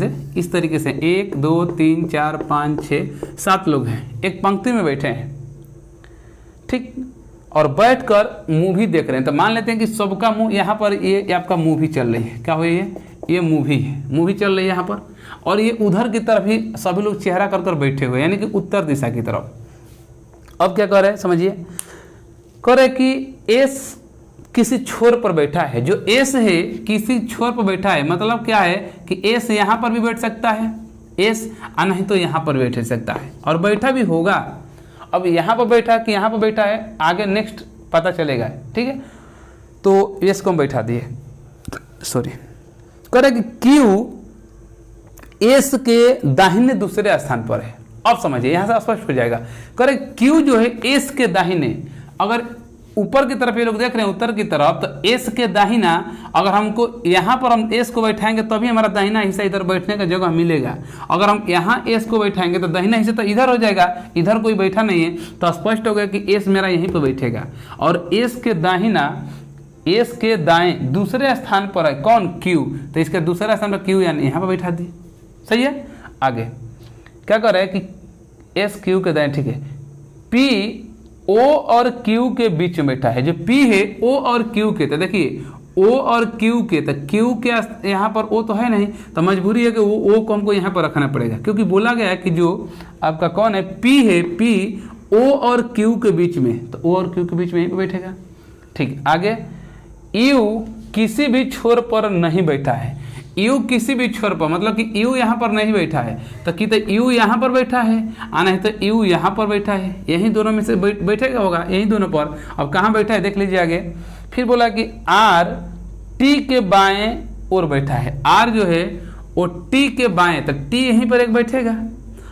Speaker 1: से 1 2 3 4 5 6 7 लोग हैं, एक पंक्ति में बैठे हैं, ठीक, और बैठकर मूवी देख रहे हैं। तो मान लेते हैं कि सबका मुंह यहाँ पर, ये आपका मूवी चल रही है, क्या हो ये मूवी है, मूवी चल रही है यहाँ पर, और ये उधर की तरफ ही सभी लोग चेहरा कर कर बैठे हुए, यानी कि उत्तर दिशा की तरफ। अब क्या कर रहे हैं समझिए, कह रहे कि एस किसी छोर पर बैठा है, जो एस है किसी छोर पर बैठा है, मतलब क्या है कि एस यहाँ पर भी बैठ सकता है, एस नहीं तो यहाँ पर बैठ सकता है, और बैठा भी होगा। अब यहाँ पर बैठा कि यहाँ पर बैठा है, आगे नेक्स्ट पता चलेगा, ठीक है। तो एस को हम बैठा दिए, सॉरी, कह रहे कि क्यू एस के दाहिने दूसरे स्थान पर है। अब समझिए, यहाँ से स्पष्ट हो जाएगा। कह रहे क्यू जो है एस के दाहिने, अगर ऊपर की तरफ ये लोग देख रहे हैं उत्तर की तरफ, तो एस के दाहिना, अगर हमको यहाँ पर हम एस को बैठाएंगे तभी हमारा दाहिना हिस्सा इधर बैठने का जगह मिलेगा। अगर हम यहाँ एस को बैठाएंगे तो दाहिना हिस्सा तो इधर हो जाएगा, इधर कोई बैठा नहीं है, तो स्पष्ट हो गया कि एस मेरा यहीं पर बैठेगा। और एस के दाहिना, एस के दाएं दूसरे स्थान पर है कौन, क्यू, तो इसके दूसरे स्थान पर क्यू यानी यहाँ पर बैठा दी, सही है। आगे क्या कर रहे हैं कि एस क्यू के दाएं, ठीक है, पी ओ और क्यू के बीच में बैठा है, जो पी है ओ और क्यू के, तो देखिए ओ और क्यू के, तो क्यू के यहाँ पर ओ तो है नहीं, तो मजबूरी है कि वो ओ को हमको यहाँ पर रखना पड़ेगा, क्योंकि बोला गया है कि जो आपका कौन है पी है, पी ओ और क्यू के बीच में, तो ओ और क्यू के बीच में यहीं पर बैठेगा, ठीक। आगे यू किसी भी छोर पर नहीं बैठा है, यू किसी भी छोर पर, मतलब कि यू यहाँ पर नहीं बैठा है, तो कि तो यू यहाँ पर बैठा है, नहीं तो यू यहाँ पर बैठा है, यही दोनों में से बैठेगा होगा, यही दोनों पर। अब कहाँ बैठा है देख लीजिए आगे। फिर बोला कि आर टी के बाएं ओर बैठा है, आर जो है वो टी के बाएं, तो टी यहीं पर एक बैठेगा,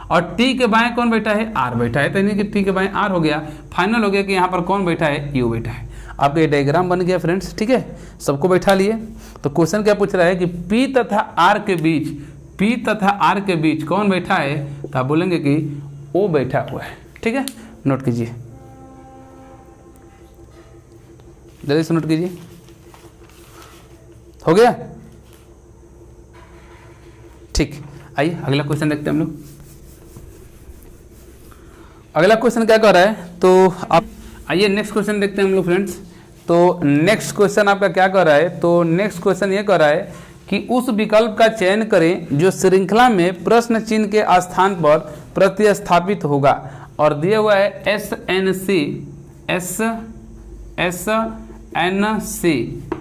Speaker 1: और टी के बाएं कौन बैठा है, आर बैठा है, तो यानी कि टी के बाएं आर हो गया। फाइनल हो गया कि यहाँ पर कौन बैठा है, यू बैठा है। आपका ये डायग्राम बन गया फ्रेंड्स, ठीक है, सबको बैठा लिए। तो क्वेश्चन क्या पूछ रहा है कि P तथा R के बीच, P तथा R के बीच कौन बैठा है, तो आप बोलेंगे कि O बैठा हुआ है, ठीक है, नोट कीजिए, जल्दी से नोट कीजिए। हो गया, ठीक। आइए अगला क्वेश्चन देखते हैं हम लोग। अगला क्वेश्चन क्या कर रहा है, तो आप आइए नेक्स्ट क्वेश्चन देखते हैं हम लोग फ्रेंड्स। तो नेक्स्ट क्वेश्चन आपका क्या कर रहा है, तो नेक्स्ट क्वेश्चन ये कर रहा है कि उस विकल्प का चयन करें जो श्रृंखला में प्रश्न चिन्ह के स्थान पर प्रतिस्थापित होगा। और दिया हुआ है SNC,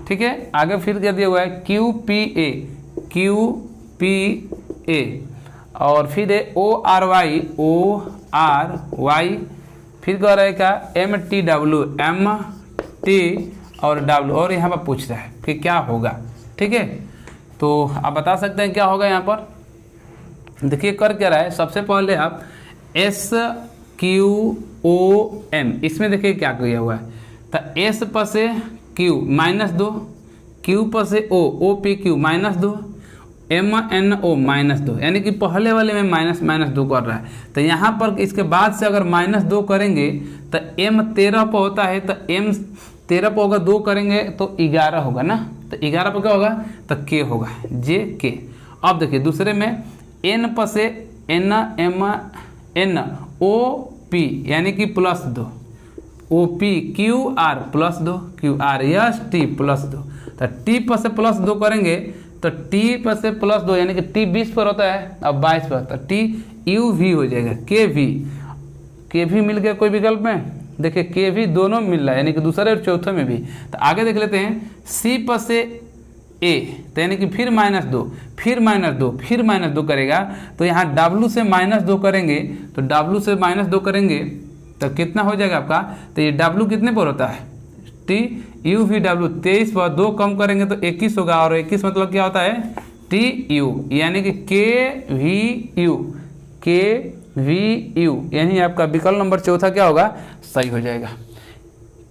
Speaker 1: ठीक है। आगे फिर क्या दिया हुआ है QPA, और फिर है ORY, फिर कह रहा है क्या MTW और W, और यहाँ पर पूछ रहा है कि क्या होगा, ठीक है। तो आप बता सकते हैं क्या होगा यहाँ पर। देखिए कर क्या रहा है, सबसे पहले आप SQOM, इसमें देखिए क्या किया हुआ है, तो S पर से Q -2, Q पर से OPQ -2, MNO -2, यानी कि पहले वाले में -2 कर रहा है। तो यहाँ पर इसके बाद से अगर -2 करेंगे तो M 13 पर होता है, तो M 13 पर अगर 2 करेंगे तो 11 होगा ना, तो 11 पर क्या होगा, तो K होगा, JK। अब देखिए दूसरे में N पर से NOP, यानी कि +2, OPQR +2, QRST +2, तो T पर से +2 करेंगे तो T पर से +2, यानी कि T 20 पर होता है, अब 22 पर, तो TUV हो जाएगा, KV मिल गया कोई विकल्प में, देखिए KV दोनों मिल रहा है, यानी कि दूसरे और चौथे में भी। तो आगे देख लेते हैं C पर से A, तो यानी कि फिर -2, फिर -2 करेगा, तो यहाँ W से -2 करेंगे, तो W से -2 करेंगे तो कितना हो जाएगा आपका, तो ये W कितने पर होता है, TUVW 23 पर 2 कम करेंगे तो 21 होगा, और 21 मतलब क्या होता है TU, यानी कि KVU, यानी आपका विकल्प नंबर चौथा क्या होगा, सही हो जाएगा।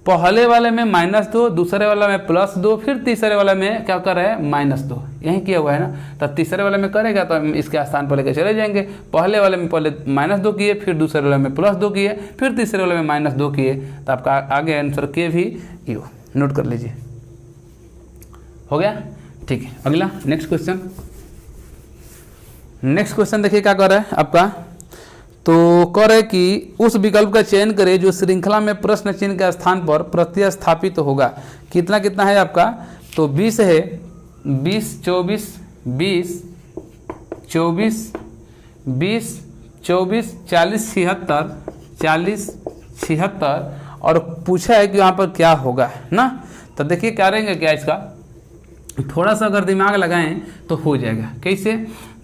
Speaker 1: पहले वाले में -2, दूसरे वाला में +2, फिर तीसरे वाला में क्या कर रहा है -2, यही किया हुआ है ना। तो तीसरे वाले में करेगा तो हम इसके स्थान पर लेकर चले जाएंगे। पहले वाले में पहले -2 किए, फिर दूसरे वाले में +2 किए, फिर तीसरे वाले में -2 किए, तो आपका आगे आंसर KVU, नोट कर लीजिए। हो गया, ठीक है। अगला नेक्स्ट क्वेश्चन देखिए क्या कर रहा है आपका, तो कह रहे कि उस विकल्प का चयन करें जो श्रृंखला में प्रश्न चिन्ह के स्थान पर प्रतिस्थापित होगा। कितना कितना है आपका, तो 20 है, 20 24 20 24 20 24 40 76 40 76, और पूछा है कि वहाँ पर क्या होगा ना। तो देखिए क्या रहेंगे, क्या इसका थोड़ा सा अगर दिमाग लगाएं तो हो जाएगा। कैसे,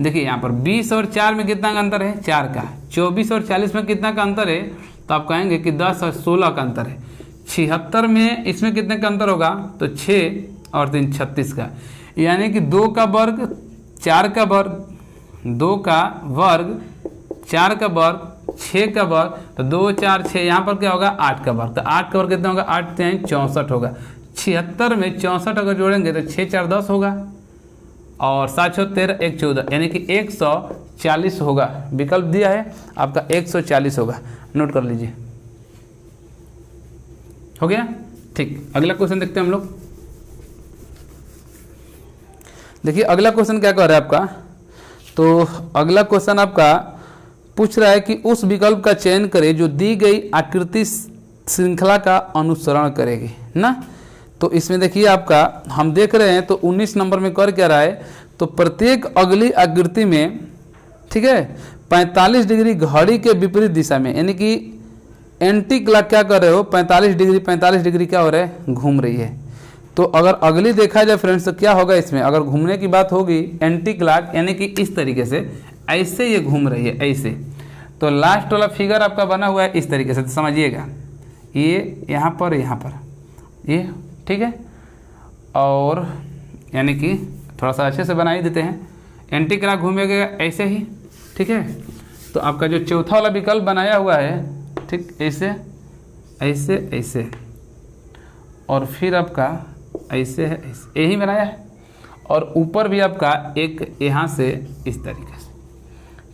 Speaker 1: देखिए यहाँ पर 20 और 4 में कितना का अंतर है, 4 का। 24 और 40 में कितना का अंतर है, तो आप कहेंगे कि 10 और 16 का अंतर है। 76 में इसमें कितने का अंतर होगा, तो 6 और 3 36 का, यानी कि 2 का वर्ग 4 का वर्ग, 2 का वर्ग 4 का वर्ग 6 का वर्ग, तो 2 4 6, यहाँ पर क्या होगा 8 का वर्ग, तो 8 का वर्ग कितना होगा, 8 3 64 होगा। 76 में 64 अगर जोड़ेंगे तो 6 4 10 होगा, और 7 6 13 1 14, यानी कि 140 होगा। विकल्प दिया है आपका 140 होगा, नोट कर लीजिए। हो गया, ठीक। अगला क्वेश्चन देखते हैं हम लोग। देखिए अगला क्वेश्चन क्या कह रहा है आपका, तो अगला क्वेश्चन आपका पूछ रहा है कि उस विकल्प का चयन करें जो दी गई आकृति श्रृंखला का अनुसरण करेगी ना। तो इसमें देखिए आपका हम देख रहे हैं, तो 19 नंबर में कर क्या रहा है, तो प्रत्येक अगली आकृति में, ठीक है, 45 डिग्री घड़ी के विपरीत दिशा में, यानी कि एंटी क्लॉक क्या कर रहे हो, 45 डिग्री क्या हो रहा है, घूम रही है। तो अगर अगली देखा जाए फ्रेंड्स तो क्या होगा इसमें, अगर घूमने की बात होगी एंटी क्लॉक, यानी कि इस तरीके से ऐसे ये घूम रही है ऐसे। तो लास्ट वाला फिगर आपका बना हुआ है इस तरीके से, तो समझिएगा ये यहाँ पर ये, ठीक है। और यानी कि थोड़ा सा अच्छे से बना ही देते हैं, एंटी क्लॉक घूमेगा ऐसे ही, ठीक है। तो आपका जो चौथा वाला विकल्प बनाया हुआ है, ठीक, ऐसे ऐसे ऐसे, और फिर आपका ऐसे है, ऐसे यही बनाया है, और ऊपर भी आपका एक यहाँ से इस तरीके से,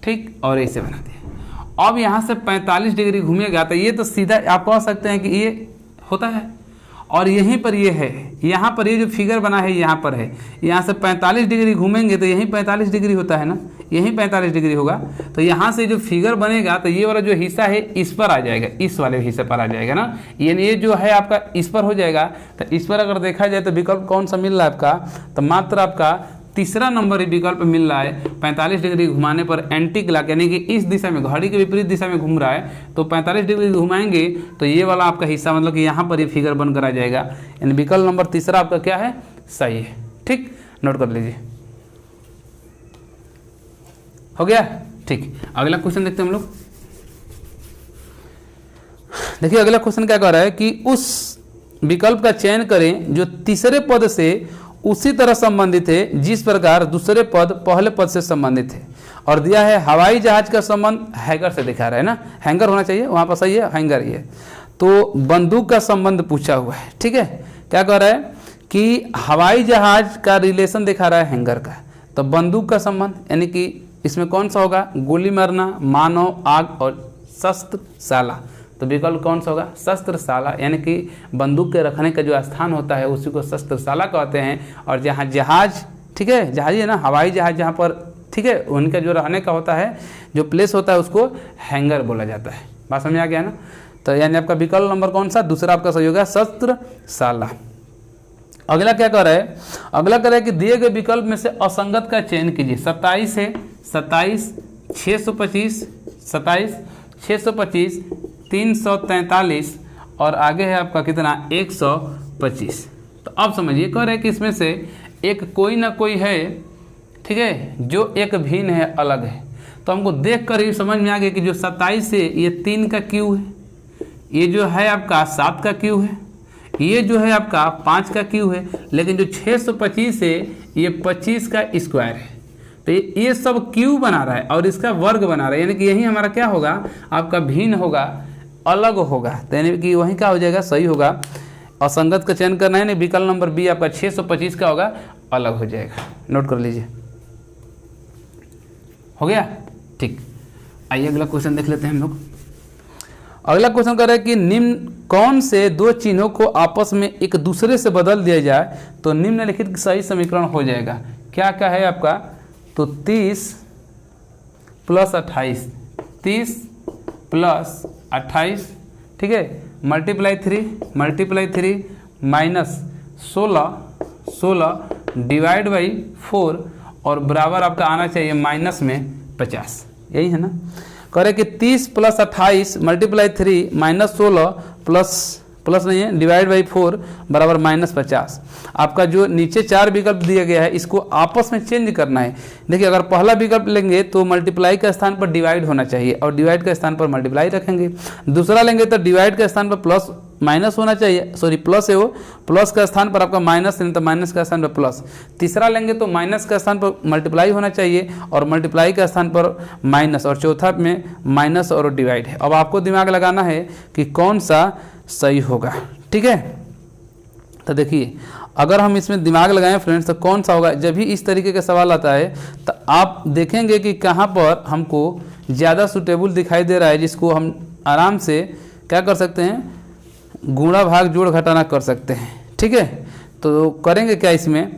Speaker 1: ठीक, और ऐसे बना दिया। अब यहाँ से 45 डिग्री घूमेगा, तो ये तो सीधा आप कह सकते हैं कि ये होता है, और यहीं पर ये है, यहाँ पर ये जो फिगर बना है यहाँ पर है, यहाँ से 45 डिग्री घूमेंगे तो यहीं 45 डिग्री होता है ना, यहीं 45 डिग्री होगा। तो यहाँ से जो फिगर बनेगा तो ये वाला जो हिस्सा है इस पर आ जाएगा, इस वाले हिस्से पर आ जाएगा ना, यानी ये जो है आपका इस पर हो जाएगा। तो इस पर अगर देखा जाए तो विकल्प कौन सा मिल रहा है आपका, तो मात्र आपका तीसरा नंबर विकल्प मिल रहा है 45 डिग्री घुमाने पर एंटी क्लॉक, यानी कि इस दिशा में, घड़ी के विपरीत दिशा में घूम रहा है, तो 45 डिग्री घुमाएंगे तो ये वाला आपका हिस्सा मतलब कि यहाँ पर ये फिगर बनकर आ जाएगा। यानी विकल्प नंबर तीसरा आपका क्या है, सही है। ठीक, नोट कर लीजिए। हो गया, ठीक। अगला क्वेश्चन देखते हैं हम लोग। देखिए अगला क्वेश्चन क्या कह रहा है कि उस विकल्प का चयन करें जो तीसरे पद से उसी तरह संबंधित है जिस प्रकार दूसरे पद पहले पद से संबंधित है, और दिया है हवाई जहाज का संबंध हैंगर से दिखा रहा है ना, हैंगर होना चाहिए वहाँ पर, सही है, हैंगर ही है। तो बंदूक का संबंध पूछा हुआ है, ठीक है। क्या कह रहा है कि हवाई जहाज का रिलेशन दिखा रहा है हैंगर का, तो बंदूक का संबंध यानी कि इसमें कौन सा होगा, गोली मारना, मानव, आग और शस्त्रशाला। तो विकल्प कौन सा होगा, शस्त्रशाला, यानी कि बंदूक के रखने का जो स्थान होता है उसी को शस्त्रशाला कहते हैं। और जहाँ जहाज, ठीक है, जहाज है ना, हवाई जहाज जहाँ पर, ठीक है, उनका जो रहने का होता है, जो प्लेस होता है उसको हैंगर बोला जाता है। बात समझ आ गया ना। तो यानी आपका विकल्प नंबर कौन सा, दूसरा आपका सही होगा, शस्त्रशाला। अगला क्या कह रहा है, अगला कह रहा है कि दिए गए विकल्प में से असंगत का चयन कीजिए। 27 है, 27, 625, 27, 625, 343 और आगे है आपका कितना, 125। तो अब समझिए, कह रहे हैं कि इसमें से एक कोई ना कोई है, ठीक है, जो एक भिन्न है, अलग है। तो हमको देख कर ही समझ में आ गया कि जो 27 है ये 3 का क्यू है, ये जो है आपका 7 का क्यू है, ये जो है आपका 5 का क्यू है, लेकिन जो 625 है ये 25 का स्क्वायर है। तो ये सब क्यू बना रहा है और इसका वर्ग बना रहा है, यानी कि यही हमारा क्या होगा, आपका भिन्न होगा, अलग होगा। तो यानी कि वही क्या हो जाएगा, सही होगा। असंगत का चयन करना है ना, विकल्प नंबर बी आपका 625 का होगा, अलग हो जाएगा। नोट कर लीजिए। हो गया, ठीक। आइए अगला क्वेश्चन देख लेते हैं हम लोग। अगला क्वेश्चन कर रहा है कि निम्न कौन से दो चिन्हों को आपस में एक दूसरे से बदल दिया जाए तो निम्नलिखित सही समीकरण हो जाएगा। क्या क्या है आपका, तो 30 + 28, 30 + 28, ठीक है, × 3 माइनस 16 डिवाइड बाई 4 और बराबर आपका आना चाहिए माइनस में 50, यही है ना। करें कि 30 + 28 × 3 माइनस 16 प्लस नहीं है डिवाइड बाई 4 बराबर -50। आपका जो नीचे 4 विकल्प दिया गया है इसको आपस में चेंज करना है। देखिए अगर पहला विकल्प लेंगे तो मल्टीप्लाई के स्थान पर डिवाइड होना चाहिए और डिवाइड के स्थान पर मल्टीप्लाई रखेंगे। दूसरा लेंगे तो डिवाइड के स्थान पर प्लस माइनस होना चाहिए, सॉरी प्लस है वो, प्लस का स्थान पर आपका माइनस है तो माइनस का स्थान पर प्लस। तीसरा लेंगे तो माइनस का स्थान पर मल्टीप्लाई होना चाहिए और मल्टीप्लाई का स्थान पर माइनस, और चौथा में माइनस और डिवाइड है। अब आपको दिमाग लगाना है कि कौन सा सही होगा, ठीक है। तो देखिए अगर हम इसमें दिमाग लगाएं फ्रेंड्स तो कौन सा होगा, जब भी इस तरीके का सवाल आता है तो आप देखेंगे कि कहाँ पर हमको ज़्यादा सूटेबल दिखाई दे रहा है, जिसको हम आराम से क्या कर सकते हैं, गुणा भाग जोड़ घटाना कर सकते हैं, ठीक है। तो करेंगे क्या, इसमें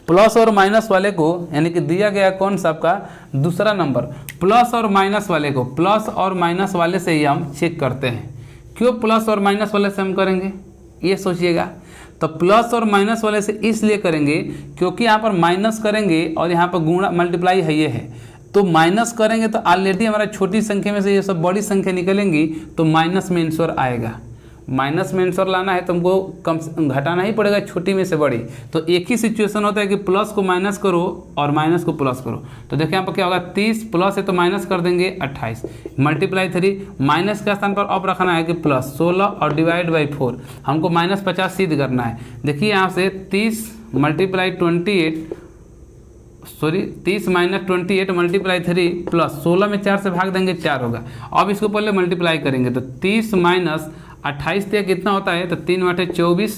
Speaker 1: प्लस और माइनस वाले को, यानी कि दिया गया कौन सा आपका दूसरा नंबर, प्लस और माइनस वाले को प्लस और माइनस वाले से ही हम चेक करते हैं। क्यों प्लस और माइनस वाले से हम करेंगे ये सोचिएगा। तो प्लस और माइनस वाले से इसलिए करेंगे क्योंकि यहाँ पर माइनस करेंगे और यहाँ पर गुणा मल्टीप्लाई है ये है, तो माइनस करेंगे तो ऑलरेडी हमारा छोटी संख्या में से ये सब बड़ी संख्या निकलेंगी तो माइनस में आंसर आएगा। माइनस में आंसर लाना है तो हमको कम घटाना ही पड़ेगा छोटी में से बड़ी। तो एक ही सिचुएशन होता है कि प्लस को माइनस करो और माइनस को प्लस करो। तो देखिए यहाँ पर क्या होगा, 30 प्लस है तो माइनस कर देंगे 28 × 3 माइनस का स्थान पर अब रखना है कि प्लस 16 और डिवाइड बाई 4 हमको -50 सिद्ध करना है। देखिए यहाँ से 30 × 28 सॉरी 30 - 28 × 3 प्लस 16 में 4 से भाग देंगे 4 होगा। अब इसको पहले मल्टीप्लाई करेंगे तो 30 - 28 तक कितना होता है, तो 3 × 8 = 24,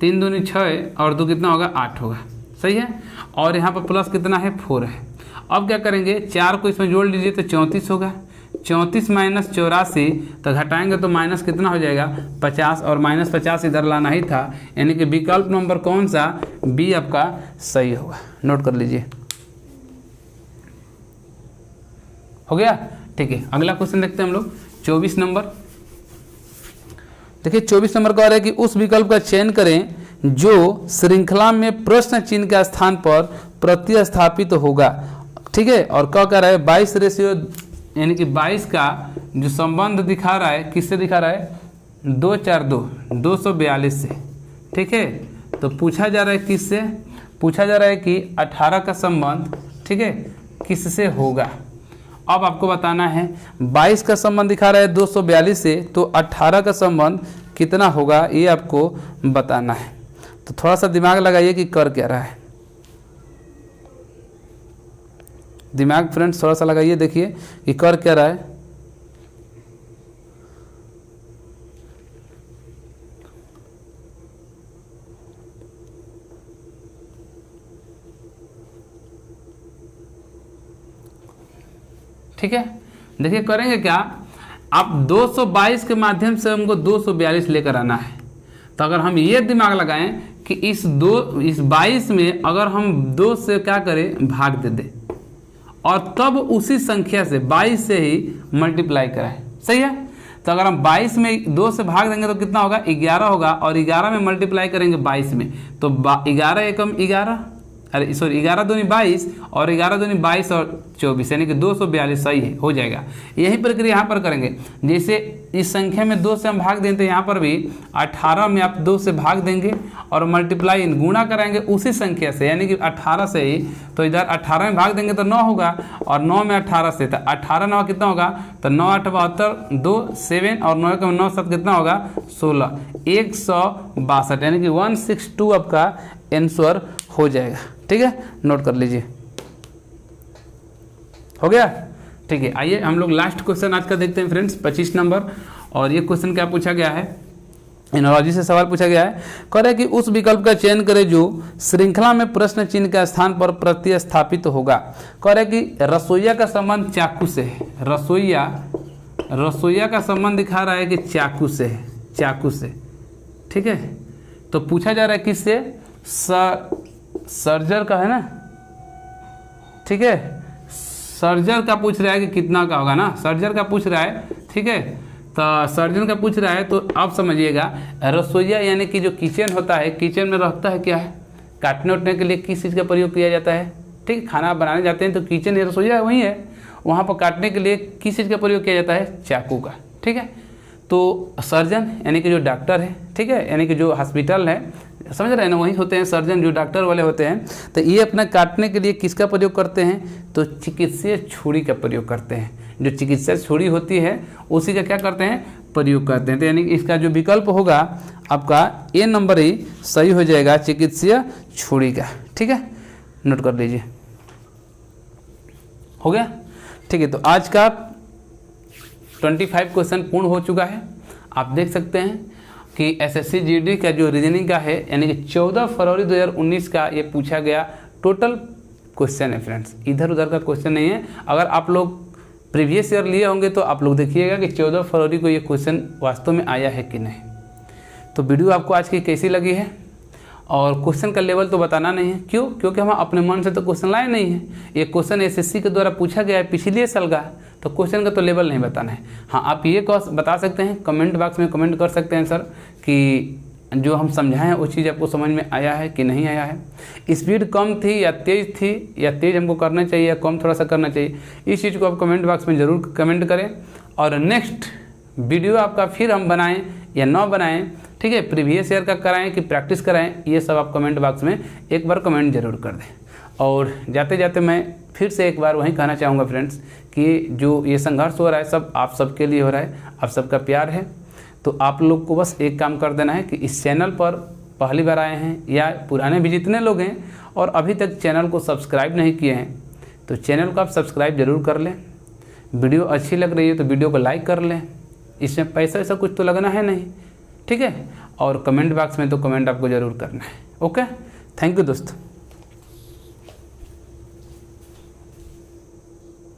Speaker 1: 3 दूनी 6 और 2 कितना होगा 8 होगा, सही है। और यहाँ पर प्लस कितना है 4 है। अब क्या करेंगे, 4 को इसमें जोड़ लीजिए तो 34 होगा, 34 - 84 तो घटाएंगे तो माइनस कितना हो जाएगा 50 और -50 इधर लाना ही था, यानी कि विकल्प नंबर कौन सा, बी आपका सही होगा। नोट कर लीजिए, हो गया, ठीक है। अगला क्वेश्चन देखते हैं हम लोग 24 नंबर। देखिए 24 नंबर कह रहा है कि उस विकल्प का चयन करें जो श्रृंखला में प्रश्न चिन्ह के स्थान पर प्रतिस्थापित होगा। ठीक है, और क्या कह रहा है 22 रेशियो यानी कि 22 का जो संबंध दिखा रहा है, किससे दिखा रहा है 242 से। ठीक है, तो पूछा जा रहा है किससे, पूछा जा रहा है कि 18 का संबंध, ठीक है, किससे होगा। अब आपको बताना है 22 का संबंध दिखा रहा है 242 से, तो 18 का संबंध कितना होगा ये आपको बताना है। तो थोड़ा सा दिमाग लगाइए कि कर क्या रहा है, दिमाग फ्रेंड्स थोड़ा सा लगाइए, देखिए कि कर क्या रहा है। ठीक है, देखिए करेंगे क्या, आप 222 के माध्यम से हमको 242 लेकर आना है। तो अगर हम ये दिमाग लगाएं कि इस 22 में अगर हम 2 से क्या करें भाग दे दें और तब उसी संख्या से 22 से ही मल्टीप्लाई कराएं, सही है। तो अगर हम 22 में 2 से भाग देंगे तो कितना होगा 11 होगा, और 11 में मल्टीप्लाई करेंगे 22 में, तो 11 एकम 11, अरे सॉरी 11 दूनी 22 और 11 दूनी 22 और 24 यानी कि 242 सही है, हो जाएगा। यही प्रक्रिया यहाँ पर करेंगे, जैसे इस संख्या में 2 से हम भाग देते हैं, यहाँ पर भी 18 में आप 2 से भाग देंगे और मल्टीप्लाई गुणा कराएंगे उसी संख्या से, यानी कि 18 से ही। तो इधर 18 में भाग देंगे तो 9 होगा, और 9 में 18 से, तो 18 9 कितना होगा, तो 9 8 72, 2 7 और 9 9 7 कितना होगा 16, 162 यानी कि 162 आपका आंसर हो जाएगा। ठीक है, नोट कर लीजिए, हो गया। ठीक है, आइए हम लोग लास्ट क्वेश्चन आज का देखते हैं फ्रेंड्स, 25 नंबर। और ये क्वेश्चन क्या पूछा गया है, एनालॉजी से सवाल पूछा गया है। कह रहे कि उस विकल्प का चयन करें जो श्रृंखला में प्रश्न चिन्ह के स्थान पर प्रतिस्थापित होगा। कह रहे कि रसोईया का संबंध चाकू से है, रसोईया का संबंध दिखा रहा है कि चाकू से है, चाकू से। ठीक है, तो पूछा जा रहा है किससे, सर्जर का है ना, ठीक है, सर्जर का पूछ रहा है कि कितना का होगा ना, सर्जर का पूछ रहा है। ठीक है, तो सर्जन का पूछ रहा है, तो आप समझिएगा रसोईया यानी कि जो किचन होता है, किचन में रहता है क्या है, काटने उठने के लिए किस चीज़ का प्रयोग किया जाता है। ठीक है, खाना बनाने जाते हैं तो किचन या रसोईया वही है, वहाँ पर काटने के लिए किस चीज़ का प्रयोग किया जाता है, चाकू का। ठीक है, तो सर्जन यानी कि जो डॉक्टर है, ठीक है, यानी कि जो हॉस्पिटल है, समझ रहे हैं ना, वही होते हैं सर्जन, जो डॉक्टर वाले होते हैं। तो ये अपना काटने के लिए किसका प्रयोग करते हैं, तो चिकित्सीय छुरी का प्रयोग करते हैं। जो चिकित्सा छुरी होती है उसी का क्या करते हैं, प्रयोग करते हैं। तो यानी कि इसका जो विकल्प होगा आपका ए नंबर ही सही हो जाएगा, चिकित्सीय छुरी का। ठीक है, नोट कर लीजिए, हो गया। ठीक है, तो आज का 25 क्वेश्चन पूर्ण हो चुका है। आप देख सकते हैं कि एसएससी जीडी का जो रीजनिंग का है, यानी कि 14 फरवरी 2019 का ये पूछा गया टोटल क्वेश्चन है फ्रेंड्स, इधर उधर का क्वेश्चन नहीं है। अगर आप लोग प्रीवियस ईयर लिए होंगे तो आप लोग देखिएगा कि 14 फरवरी को ये क्वेश्चन वास्तव में आया है कि नहीं। तो वीडियो आपको आज की कैसी लगी है, और क्वेश्चन का लेवल तो बताना नहीं है, क्यों, क्योंकि हम अपने मन से तो क्वेश्चन लाए नहीं है। ये क्वेश्चन एसएससी के द्वारा पूछा गया है पिछले साल का, तो क्वेश्चन का तो लेवल नहीं बताना है। हाँ, आप ये बता सकते हैं, कमेंट बॉक्स में कमेंट कर सकते हैं सर कि जो हम समझाएं वो चीज़ आपको समझ में आया है कि नहीं आया है, स्पीड कम थी या तेज़ थी, या तेज़ हमको करना चाहिए या कम थोड़ा सा करना चाहिए, इस चीज़ को आप कमेंट बॉक्स में ज़रूर कमेंट करें। और नेक्स्ट वीडियो आपका फिर हम बनाएं या ना बनाएं, ठीक है, प्रीवियस ईयर का कराएं कि प्रैक्टिस कराएं, ये सब आप कमेंट बॉक्स में एक बार कमेंट जरूर कर दें। और जाते जाते मैं फिर से एक बार वही कहना चाहूँगा फ्रेंड्स कि जो ये संघर्ष हो रहा है सब आप सबके लिए हो रहा है, आप सबका प्यार है। तो आप लोग को बस एक काम कर देना है कि इस चैनल पर पहली बार आए हैं या पुराने भी जितने लोग हैं और अभी तक चैनल को सब्सक्राइब नहीं किए हैं, तो चैनल को आप सब्सक्राइब जरूर कर लें। वीडियो अच्छी लग रही है तो वीडियो को लाइक कर लें, इसमें पैसा ऐसा कुछ तो लगना है नहीं, ठीक है। और कमेंट बॉक्स में तो कमेंट आपको ज़रूर करना है। ओके, थैंक यू दोस्तों।